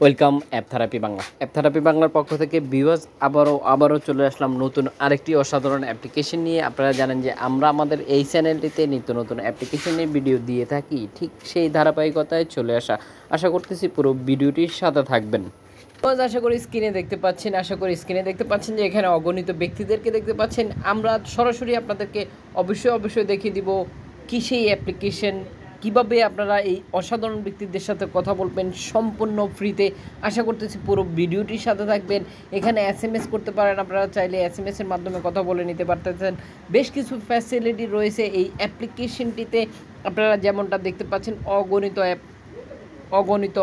Welcome app therapy Bangla. App therapy বাংলার পক্ষ থেকে ভিউয়ার্স আবারও চলে আসলাম নতুন আরেকটি অসাধারণ অ্যাপ্লিকেশন নিয়ে। আপনারা জানেন যে আমরা আমাদের এই চ্যানেলটিতে নিত্য নতুন অ্যাপ্লিকেশন নিয়ে ভিডিও দিয়ে থাকি, ঠিক সেই ধারাবাহিকতায় চলে আশা করতেছি পুরো ভিডিওটির সাথে থাকবেন। আশা করি স্ক্রিনে দেখতে পাচ্ছেন যে এখানে অগণিত ব্যক্তিদেরকে দেখতে পাচ্ছেন। আমরা সরাসরি আপনাদেরকে অবশ্যই দেখিয়ে দিব কি সেই অ্যাপ্লিকেশন, কিভাবে আপনারা এই অসাধারণ ব্যক্তিদের সাথে কথা বলবেন সম্পূর্ণ ফ্রিতে। আশা করতেছি পুরো ভিডিওটির সাথে থাকবেন। এখানে SMS করতে পারেন, আপনারা চাইলে SMS এর মাধ্যমে কথা বলে নিতে পারতেছেন। বেশ কিছু ফ্যাসিলিটি রয়েছে এই অ্যাপ্লিকেশনটিতে। আপনারা যেমনটা দেখতে পাচ্ছেন অগণিত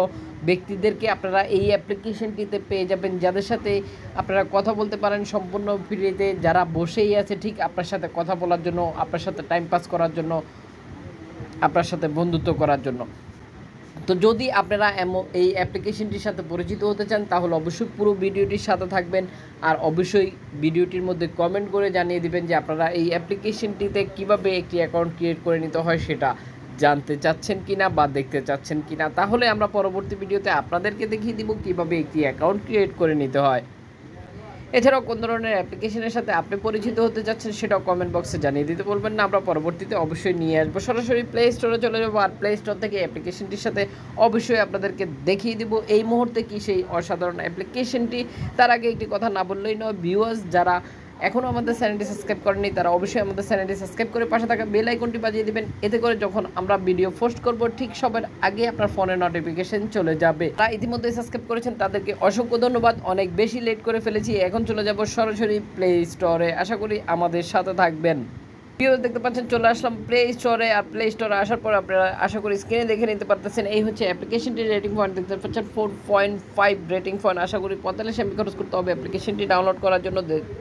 ব্যক্তিদেরকে আপনারা এই অ্যাপ্লিকেশনটিতে পেয়ে যাবেন, যাদের সাথে আপনারা কথা বলতে পারেন সম্পূর্ণ ফ্রিতে। যারা বসেই আছে ঠিক আপনার সাথে কথা বলার জন্য, আপনার সাথে টাইম পাস করার জন্য, আপনার সাথে বন্ধুত্ব করার জন্য। তো যদি আপনারা এই অ্যাপ্লিকেশনটির সাথে পরিচিত হতে চান তাহলে অবশ্যই পুরো ভিডিওটির সাথে থাকবেন। আর অবশ্যই ভিডিওটির মধ্যে কমেন্ট করে জানিয়ে দিবেন যে আপনারা এই অ্যাপ্লিকেশনটিতে কিভাবে একটি অ্যাকাউন্ট ক্রিয়েট করে নিতে হয় সেটা জানতে চাচ্ছেন কিনা বা দেখতে চাচ্ছেন কিনা। তাহলে আমরা পরবর্তী ভিডিওতে আপনাদেরকে দেখিয়ে দিব কিভাবে একটি অ্যাকাউন্ট ক্রিয়েট করে নিতে হয়। এছাড়াও কোন ধরনের অ্যাপ্লিকেশনের সাথে আপনি পরিচিত হতে যাচ্ছেন সেটাও কমেন্ট বক্সে জানিয়ে দিতে বলবেন না। আমরা পরবর্তীতে অবশ্যই নিয়ে আসবো। সরাসরি প্লে স্টোরে চলে যাবো আর প্লে স্টোর থেকে অ্যাপ্লিকেশনটির সাথে অবশ্যই আপনাদেরকে দেখিয়ে দিব এই মুহূর্তে কি সেই অসাধারণ অ্যাপ্লিকেশনটি। তার আগে একটি কথা না বললেই নয়, ভিউয়ার্স যারা এখনও আমাদের চ্যানেলটি সাবস্ক্রাইব করেনি তারা অবশ্যই আমাদের চ্যানেলটি সাবস্ক্রাইব করে পাশে থাকা বেল আইকনটি বাজিয়ে দিবেন। এতে করে যখন আমরা ভিডিও পোস্ট করব ঠিক সবার আগে আপনার ফোনে নোটিফিকেশন চলে যাবে। তারা ইতিমধ্যে সাবস্ক্রাইব করেছেন তাদেরকে অসংখ্য ধন্যবাদ। অনেক বেশি লেট করে ফেলেছি, এখন চলে যাব সরাসরি প্লে স্টোরে। আশা করি আমাদের সাথে থাকবেন। দেখতে পাচ্ছেন চলে আসলাম প্লে স্টোরে। আর প্লে স্টোরে আসার পর আপনারা আশা করি স্ক্রিনে দেখে নিতে পারতেছেন এই হচ্ছে অ্যাপ্লিকেশনটির রেটিং পয়েন্ট। দেখতে পাচ্ছেন 4.5 রেটিং পয়েন্ট। আশা করি 45 MB খরচ করতে হবে অ্যাপ্লিকেশনটি ডাউনলোড করার জন্য।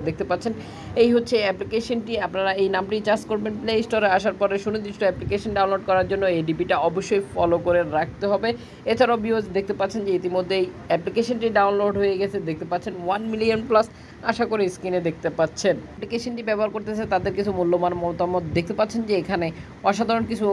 দেখতে পাচ্ছেন এই হচ্ছে অ্যাপ্লিকেশনটি। আপনারা এই নামটি চার্জ করবেন প্লে স্টোরে আসার পরে। সুনির্দিষ্ট অ্যাপ্লিকেশন ডাউনলোড করার জন্য এই ডিপিটা অবশ্যই ফলো করে রাখতে হবে। এছাড়াও ভিউয়ার্স দেখতে পাচ্ছেন যে ইতিমধ্যেই অ্যাপ্লিকেশনটি ডাউনলোড হয়ে গেছে। দেখতে পাচ্ছেন 1 মিলিয়ন প্লাস। আশা করি স্ক্রিনে দেখতে পাচ্ছেন অ্যাপ্লিকেশনটি ব্যবহার করতেছে তাদের কিছু মূল্যবান মতামত দেখতে পাচ্ছেন যে এখানে অসাধারণ কিছু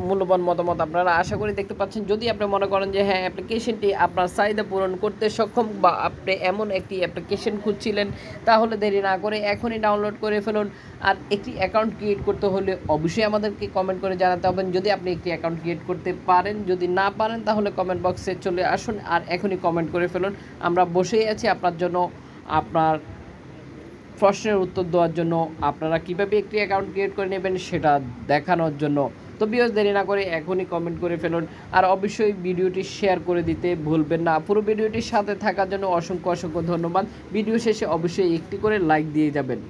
মূল্যবান মতামত আপনারা আশা করি দেখতে পাচ্ছেন। যদি আপনি মনে করেন যে হ্যাঁ অ্যাপ্লিকেশনটি আপনার চাহিদা পূরণ করতে সক্ষম বা আপনি এমন একটি অ্যাপ্লিকেশন খুঁজছিলেন তাহলে দেরি না করে এখনই ডাউনলোড করে ফেলুন। আর একটি অ্যাকাউন্ট ক্রিয়েট করতে হলে অবশ্যই আমাদেরকে কমেন্ট করে জানাতে হবে যদি আপনি একটি অ্যাকাউন্ট ক্রিয়েট করতে পারেন। যদি না পারেন তাহলে কমেন্ট বক্সে চলে আসুন আর এখনই কমেন্ট করে ফেলুন। আমরা বসেই আছি আপনার জন্য, আপনার প্রশ্নের উত্তর দেওয়ার জন্য, আপনারা কীভাবে একটি অ্যাকাউন্ট ক্রিয়েট করে নেবেন সেটা দেখানোর জন্য। তো ভিউয়ার্স দেরি না করে এখনই কমেন্ট করে ফেলুন আর অবশ্যই ভিডিওটি শেয়ার করে দিতে ভুলবেন না। পুরো ভিডিওটির সাথে থাকার জন্য অসংখ্য ধন্যবাদ। ভিডিও শেষে অবশ্যই একটি করে লাইক দিয়ে যাবেন।